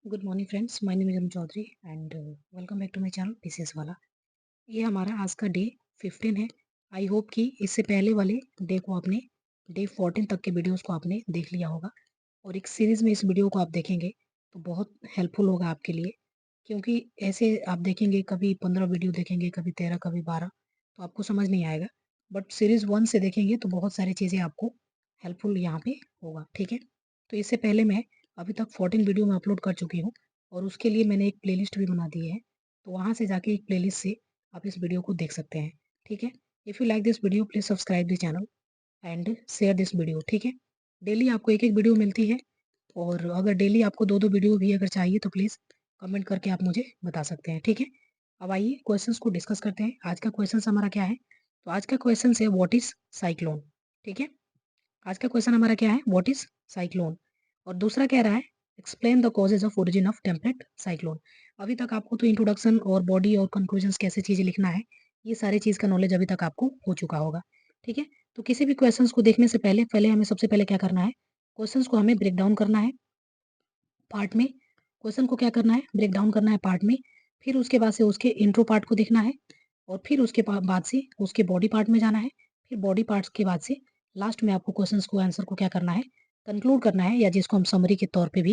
Good morning friends, my name is Anu Chaudhary and welcome back to my channel PCS वाला। ये हमारा आज का डे 15 है। आई होप कि इससे पहले वाले डे को आपने डे 14 तक के वीडियोस को आपने देख लिया होगा और एक सीरीज में इस वीडियो को आप देखेंगे तो बहुत हेल्पफुल होगा आपके लिए, क्योंकि ऐसे आप देखेंगे कभी 15 वीडियो देखेंगे, कभी 13, कभी 12, तो आपको समझ नहीं आएगा। बट सीरीज 1 से देखेंगे तो बहुत सारी चीज़ें आपको हेल्पफुल यहाँ पे होगा। ठीक है, तो इससे पहले मैं अभी तक 14 वीडियो में अपलोड कर चुकी हूँ और उसके लिए मैंने एक प्लेलिस्ट भी बना दी है, तो वहाँ से जाके एक प्लेलिस्ट से आप इस वीडियो को देख सकते हैं। ठीक है, if you like this video please subscribe this channel and share this video. ठीक है, डेली आपको एक एक वीडियो मिलती है और अगर डेली आपको दो दो वीडियो भी अगर चाहिए तो प्लीज़ कमेंट करके आप मुझे बता सकते हैं। ठीक है, अब आइए क्वेश्चंस को डिस्कस करते हैं। आज का क्वेश्चन हमारा क्या है? तो आज का क्वेश्चन है व्हाट इज साइक्लोन। ठीक है, आज का क्वेश्चन हमारा क्या है? What is cyclone. और दूसरा कह रहा है explain the causes of origin of temperate cyclone. अभी तक आपको तो इंट्रोडक्शन और बॉडी और कंक्लूजन्स कैसे चीज़ें लिखना है, ये सारी चीज़ का नॉलेज अभी तक आपको हो चुका होगा। ठीक है, तो किसी भी क्वेश्चंस को देखने से पहले पहले हमें सबसे पहले क्या करना है? क्वेश्चंस को हमें ब्रेक डाउन करना है पार्ट में। क्वेश्चन को क्या करना है? ब्रेक डाउन करना है पार्ट में। फिर उसके बाद से उसके इंट्रो पार्ट को देखना है और फिर उसके बाद से उसके बॉडी पार्ट में जाना है। फिर बॉडी पार्ट्स के बाद से लास्ट में आपको क्वेश्चंस को आंसर को क्या करना है? कंक्लूड करना है, या जिसको हम समरी के तौर पे भी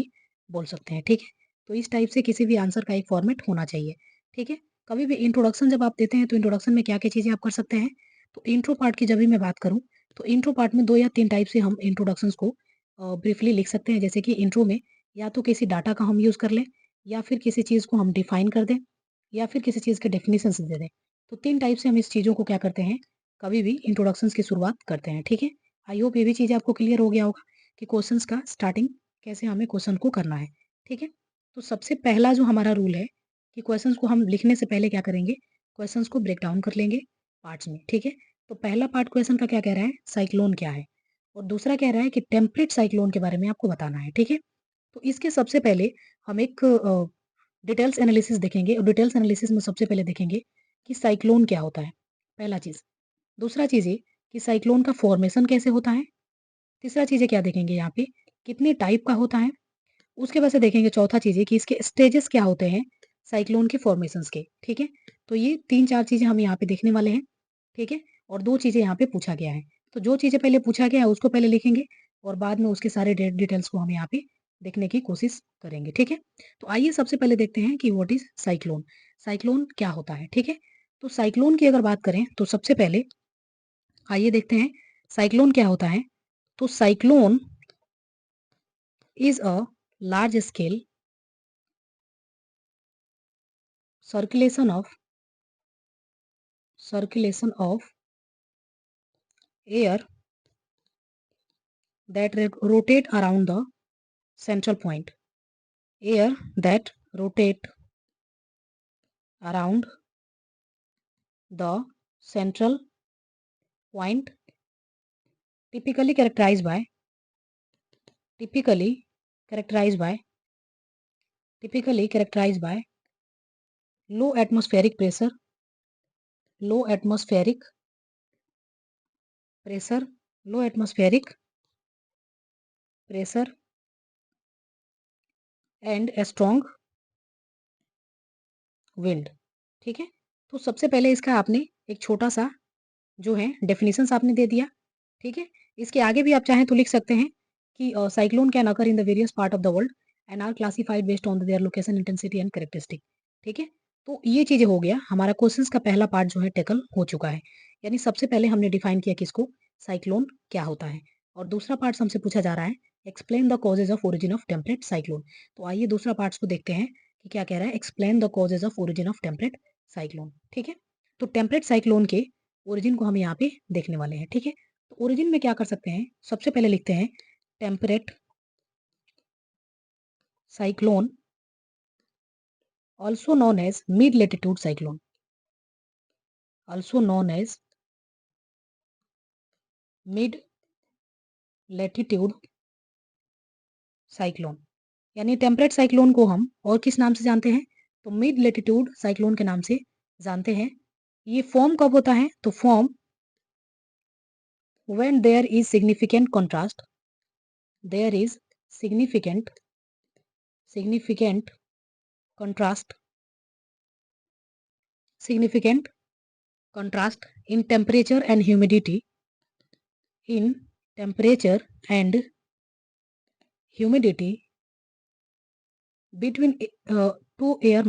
बोल सकते हैं। ठीक है, तो इस टाइप से किसी भी आंसर का एक फॉर्मेट होना चाहिए। ठीक है, कभी भी इंट्रोडक्शन जब आप देते हैं तो इंट्रोडक्शन में क्या-क्या चीज़ें आप कर सकते हैं? तो इंट्रो पार्ट की जब भी मैं बात करूँ, तो इंट्रो पार्ट में 2 या 3 टाइप से हम इंट्रोडक्शंस को ब्रीफली लिख सकते हैं। जैसे कि इंट्रो में या तो किसी डाटा का हम यूज़ कर लें, या फिर किसी चीज़ को हम डिफाइन कर दें, या फिर किसी चीज़ के डेफिनिशंस दे दें। तो 3 टाइप से हम इस चीज़ों को क्या करते हैं, कभी भी इंट्रोडक्शंस की शुरुआत करते हैं। ठीक है, आई होप ये भी चीज़ आपको क्लियर हो गया होगा कि क्वेश्चंस का स्टार्टिंग कैसे हमें क्वेश्चन को करना है। ठीक है, तो सबसे पहला जो हमारा रूल है कि क्वेश्चंस को हम लिखने से पहले क्या करेंगे, क्वेश्चंस को ब्रेक डाउन कर लेंगे पार्ट्स में। ठीक है, तो पहला पार्ट क्वेश्चन का क्या कह रहा है? साइक्लोन क्या है? और दूसरा कह रहा है कि टेम्परेट साइक्लोन के बारे में आपको बताना है। ठीक है, तो इसके सबसे पहले हम एक डिटेल्स एनालिसिस देखेंगे और डिटेल्स एनालिसिस में सबसे पहले देखेंगे कि साइक्लोन क्या होता है, पहला चीज़। दूसरा चीज़ ये कि साइक्लोन का फॉर्मेशन कैसे होता है। तीसरा चीज़ ये क्या देखेंगे यहाँ पे, कितने टाइप का होता है। उसके बाद से देखेंगे चौथा चीज़ ये कि इसके स्टेजेस क्या होते हैं साइक्लोन के फॉर्मेशंस के। ठीक है, तो ये 3-4 चीज़ें हम यहाँ पे देखने वाले हैं। ठीक है, और 2 चीज़ें यहाँ पे पूछा गया है। तो जो चीज़ें पहले पूछा गया है उसको पहले लिखेंगे और बाद में उसके सारे डिटेल्स को हम यहाँ पे देखने की कोशिश करेंगे। ठीक है, तो आइए सबसे पहले देखते हैं कि व्हाट इज़ साइक्लोन। साइक्लोन क्या होता है? ठीक है, तो साइक्लोन की अगर बात करें तो सबसे पहले आइए देखते हैं साइक्लोन क्या होता है। तो cyclone is a large scale circulation of air that rotate around the central point. Air that rotate around the central point, typically characterized by typically characterized by typically characterized by low atmospheric pressure, low atmospheric pressure, low atmospheric pressure and a strong wind. ठीक है, तो सबसे पहले इसका आपने एक छोटा सा जो है डेफिनेशंस आपने दे दिया। ठीक है, इसके आगे भी आप चाहें तो लिख सकते हैं कि cyclone can occur in the various part of the world and are classified based on their location, intensity and characteristic. ठीक है, तो ये चीजें हो गया हमारा क्वेश्चंस का पहला पार्ट जो है टेकल हो चुका है। यानी सबसे पहले हमने डिफाइन किया किसको, साइक्लोन क्या होता है। और दूसरा पार्ट हमसे पूछा जा रहा है explain the causes of origin of temperate cyclone. तो आइए दूसरा पार्ट्स को देखते हैं कि क्या कह रहा है, explain the causes of origin of temperate cyclone. ठीक है, तो टेम्परेट साइक्लोन के ओरिजिन को हम यहाँ पे देखने वाले हैं। ठीक है, तो ओरिजिन में क्या कर सकते हैं, सबसे पहले लिखते हैं temperate cyclone also known as mid latitude cyclone, also known as mid latitude cyclone. यानी टेम्परेट साइक्लोन को हम और किस नाम से जानते हैं, तो मिड लेटीट्यूड साइक्लोन के नाम से जानते हैं। ये फॉर्म कब होता है, तो form when there is significant contrast, there is significant significant contrast in temperature and humidity between two air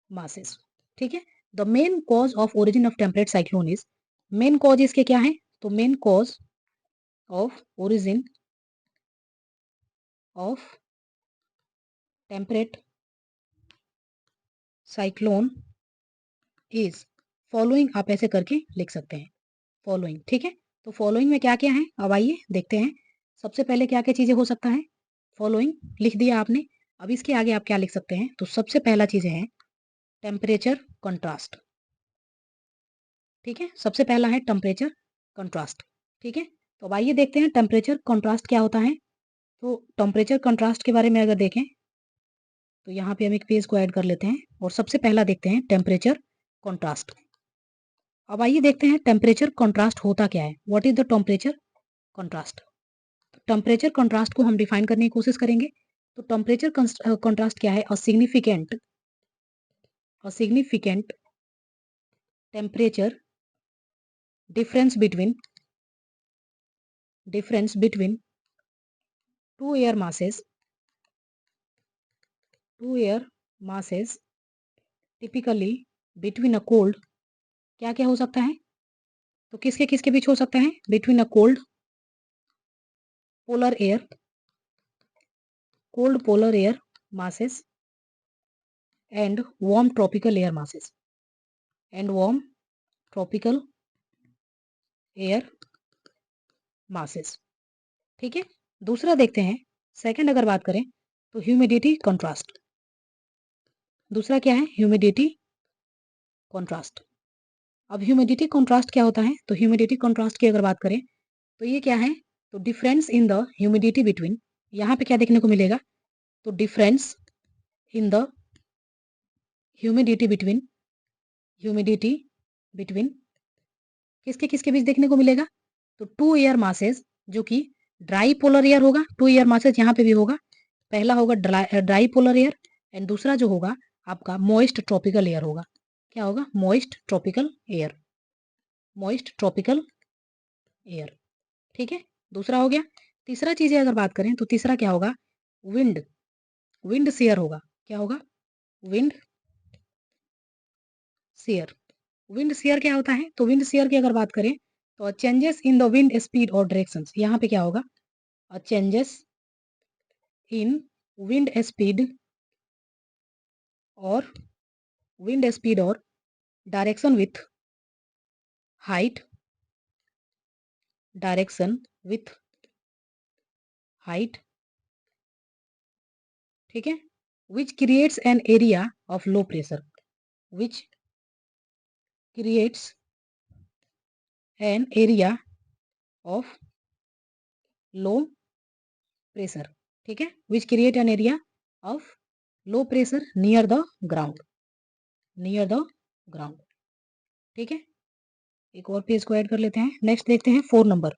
masses ठीक है। The main cause of origin of temperate cyclone is, main cause इसके क्या है, तो main cause of origin of temperate cyclone is following, आप ऐसे करके लिख सकते हैं फॉलोइंग, ठीक है। तो फॉलोइंग में क्या क्या है, अब आइए देखते हैं। सबसे पहले क्या क्या चीजें हो सकता है, फॉलोइंग लिख दिया आपने, अब इसके आगे आप क्या लिख सकते हैं, तो सबसे पहला चीजें हैं टेम्परेचर कंट्रास्ट, ठीक है। सबसे पहला है टेम्परेचर कंट्रास्ट, ठीक है। तो अब आइए देखते हैं टेम्परेचर कंट्रास्ट क्या होता है। तो टेम्परेचर कंट्रास्ट के बारे में अगर देखें तो यहाँ पे हम एक पेज को ऐड कर लेते हैं और सबसे पहला देखते हैं टेम्परेचर कंट्रास्ट। अब आइए देखते हैं टेम्परेचर कंट्रास्ट होता क्या है, what is the temperature contrast. Temperature contrast को हम डिफाइन करने की कोशिश करेंगे। तो टेम्परेचर कंट्रास्ट क्या है, a significant temperature difference between two air masses typically between a cold, क्या क्या हो सकता है, तो किसके किसके बीच हो सकता है, between a cold polar air masses and warm tropical air masses, ठीक है। दूसरा देखते हैं, सेकंड अगर बात करें तो ह्यूमिडिटी कंट्रास्ट। दूसरा क्या है, ह्यूमिडिटी कंट्रास्ट। अब ह्यूमिडिटी कंट्रास्ट क्या होता है, तो ह्यूमिडिटी कंट्रास्ट की अगर बात करें तो ये क्या है, तो difference in the humidity between, यहाँ पे क्या देखने को मिलेगा, तो difference in the humidity between किसके किसके बीच देखने को मिलेगा, तो टू एयर मासेस, जो कि ड्राई पोलर एयर होगा, टू एयर मासेस यहाँ पे भी होगा, पहला होगा ड्राई पोलर एयर एंड दूसरा जो होगा आपका मॉइस्ट ट्रॉपिकल एयर होगा, क्या होगा, मॉइस्ट ट्रॉपिकल एयर, ठीक है। दूसरा हो गया। तीसरा चीजें अगर बात करें तो तीसरा क्या होगा, विंड शेयर होगा, क्या होगा, विंड शेयर क्या होता है, तो विंड शेयर की अगर बात करें तो changes in the wind speed और डायरेक्शंस, यहाँ पे क्या होगा, चेंजेस इन विंड स्पीड और डायरेक्शन विथ हाइट, ठीक है, which creates an area of low pressure, which creates an area of low pressure, ठीक है, which create an area of low pressure near the ground, ठीक है। एक और page को ऐड कर लेते हैं, नेक्स्ट देखते हैं 4 नंबर।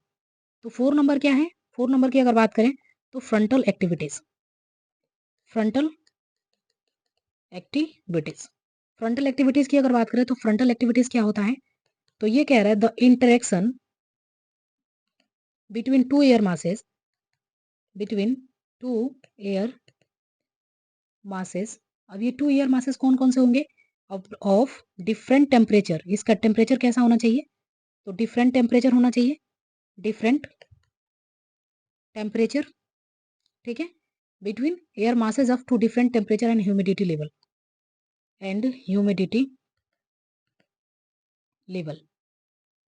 तो 4 नंबर क्या है, 4 नंबर की अगर बात करें तो फ्रंटल एक्टिविटीज, फ्रंटल एक्टिविटीज की अगर बात करें तो फ्रंटल एक्टिविटीज क्या होता है, तो ये कह रहा है the interaction between two air masses, अब ये टू एयर मासेस कौन कौन से होंगे, ऑफ डिफरेंट टेम्परेचर, इसका टेम्परेचर कैसा होना चाहिए, तो डिफरेंट टेम्परेचर होना चाहिए, डिफरेंट टेम्परेचर, ठीक है, between air masses of two different temperature and humidity level,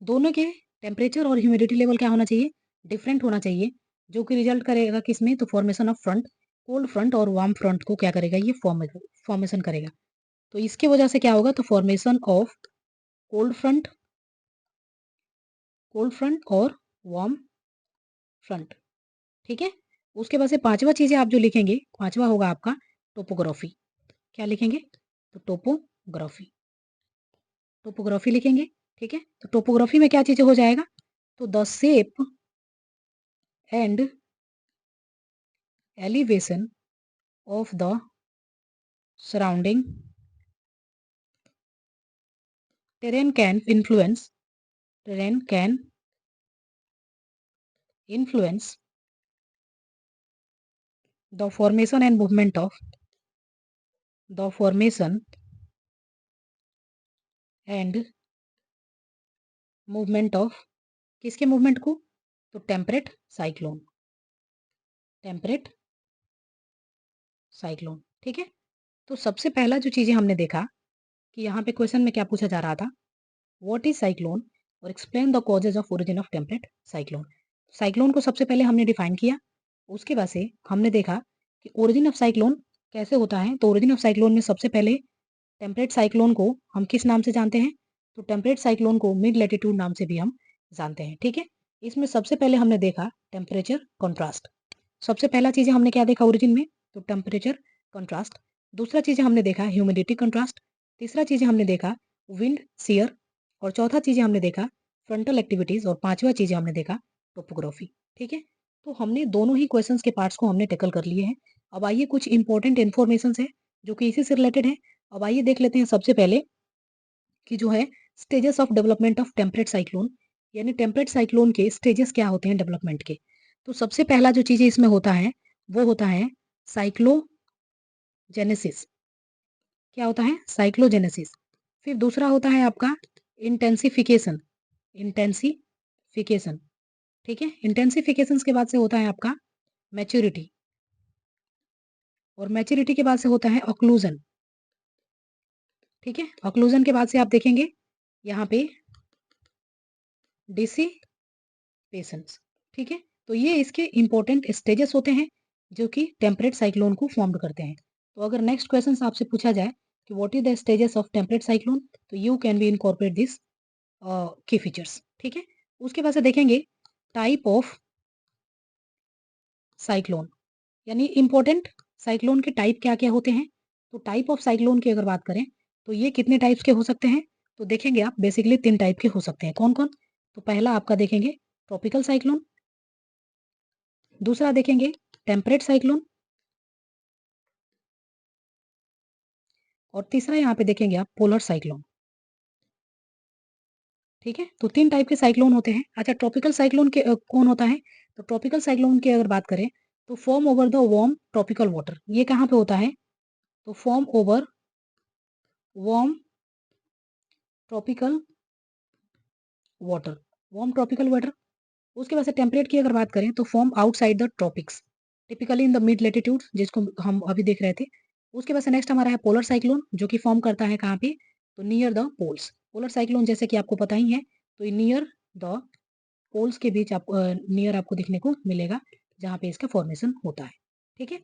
दोनों के टेम्परेचर और ह्यूमिडिटी लेवल क्या होना चाहिए, डिफरेंट होना चाहिए, जो कि रिजल्ट करेगा किसमें, तो formation of front, cold front और वार्म फ्रंट को क्या करेगा, ये फॉर्मेशन करेगा। तो इसकी वजह से क्या होगा, तो फॉर्मेशन ऑफ कोल्ड फ्रंट और वार्म फ्रंट, ठीक है। उसके बाद से पांचवा चीजें आप जो लिखेंगे, पांचवा होगा आपका टोपोग्राफी, क्या लिखेंगे, तो टोपोग्राफी लिखेंगे, ठीक है। तो टोपोग्राफी में क्या चीजें हो जाएगा, तो the shape and elevation of the surrounding terrain can influence the formation and movement of the formation and movement of किसके मूवमेंट को? तो टेम्परेट साइक्लोन, ठीक है। तो सबसे पहला जो चीजें हमने देखा कि यहाँ पे क्वेश्चन में क्या पूछा जा रहा था, व्हाट इज साइक्लोन और explain the causes of origin of temperate cyclone. Cyclone को सबसे पहले हमने डिफाइन किया, उसके बाद से हमने देखा कि ओरिजिन ऑफ साइक्लोन कैसे होता है। तो ओरिजिन ऑफ साइक्लोन में सबसे पहले टेम्परेट साइक्लोन को हम किस नाम से जानते हैं? तो टेम्परेट साइक्लोन को मिड लैटिट्यूड नाम से भी हम जानते हैं, ठीक है। इसमें सबसे पहले हमने देखा टेम्परेचर कंट्रास्ट। सबसे पहला चीज हमने क्या देखा ओरिजिन में? तो टेम्परेचर कंट्रास्ट। दूसरा चीज हमने देखा ह्यूमिडिटी कंट्रास्ट। तीसरा चीज हमने देखा विंड शियर। और चौथा चीज हमने देखा फ्रंटल एक्टिविटीज। और पांचवा चीज हमने देखा टोपोग्राफी, ठीक है। तो हमने दोनों ही क्वेश्चंस के पार्ट्स को हमने टेकल कर लिए हैं। अब आइए कुछ इंपॉर्टेंट इन्फॉर्मेशन है जो कि इसी से रिलेटेड है। अब आइए देख लेते हैं सबसे पहले कि जो है stages of development of temperate cyclone, यानी टेम्परेट साइक्लोन के स्टेजेस क्या होते हैं डेवलपमेंट के। तो सबसे पहला जो चीज इसमें होता है वो होता है साइक्लोजेनेसिस। क्या होता है? साइक्लोजेनेसिस। फिर दूसरा होता है आपका इंटेंसिफिकेशन, इंटेंसिफिकेशन, ठीक है। इंटेंसिफिकेशन के बाद से होता है आपका मैच्योरिटी। और मैच्योरिटी के बाद से होता है ऑक्लूजन, ठीक है। ऑक्लूजन के बाद से आप देखेंगे यहाँ पे डिसिपेशंस, ठीक है। तो ये इसके इंपॉर्टेंट स्टेजेस होते हैं जो कि टेम्परेट साइक्लोन को फॉर्म करते हैं। तो अगर नेक्स्ट क्वेश्चन आपसे पूछा जाए कि what is the stages of temperate cyclone, तो you can be incorporate this की फीचर्स, ठीक है। उसके बाद से देखेंगे टाइप ऑफ साइक्लोन, यानी इंपॉर्टेंट साइक्लोन के टाइप क्या क्या होते हैं। तो टाइप ऑफ साइक्लोन की अगर बात करें तो ये कितने टाइप्स के हो सकते हैं? तो देखेंगे आप बेसिकली 3 टाइप के हो सकते हैं। कौन कौन? तो पहला आपका देखेंगे ट्रॉपिकल साइक्लोन, दूसरा देखेंगे टेम्परेट साइक्लोन, और तीसरा यहाँ पे देखेंगे आप पोलर साइक्लोन, ठीक है। तो 3 टाइप के साइक्लोन होते हैं। अच्छा, ट्रॉपिकल साइक्लोन के कौन होता है? तो ट्रॉपिकल साइक्लोन की अगर बात करें तो form over the warm tropical water. ये कहाँ पे होता है? तो form over warm tropical water, warm tropical water. उसके बाद से टेम्परेट की अगर बात करें तो form outside the tropics, typically in the mid latitude, जिसको हम अभी देख रहे थे। उसके बाद से नेक्स्ट हमारा है पोलर साइक्लोन, जो कि फॉर्म करता है कहाँ पे? तो near the poles. Polar cyclone जैसे कि आपको पता ही है, तो नियर द पोल्स के बीच आपको नियर आपको दिखने को मिलेगा जहाँ पे इसका फॉर्मेशन होता है, ठीक है।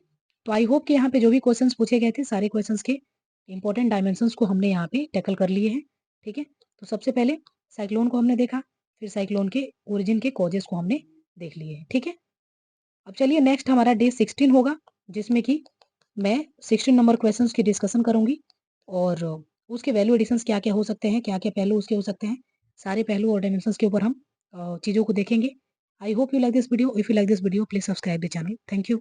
तो आई होप कि यहाँ पे जो भी क्वेश्चंस पूछे गए थे सारे क्वेश्चंस के इंपॉर्टेंट डायमेंशंस को हमने यहाँ पे टैकल कर लिए हैं, ठीक है। तो सबसे पहले साइक्लोन को हमने देखा, फिर साइक्लोन के ओरिजिन के कॉजेस को हमने देख लिए हैं, ठीक है। अब चलिए नेक्स्ट हमारा डे 16 होगा, जिसमें कि मैं 16 नंबर क्वेश्चंस की डिस्कशन करूंगी और उसके वैल्यू एडिशंस क्या क्या हो सकते हैं, क्या क्या पहलू उसके हो सकते हैं, सारे पहलू और डायमेंशंस के ऊपर हम चीज़ों को देखेंगे। I hope you like this video. If you like this video please subscribe the channel. Thank you.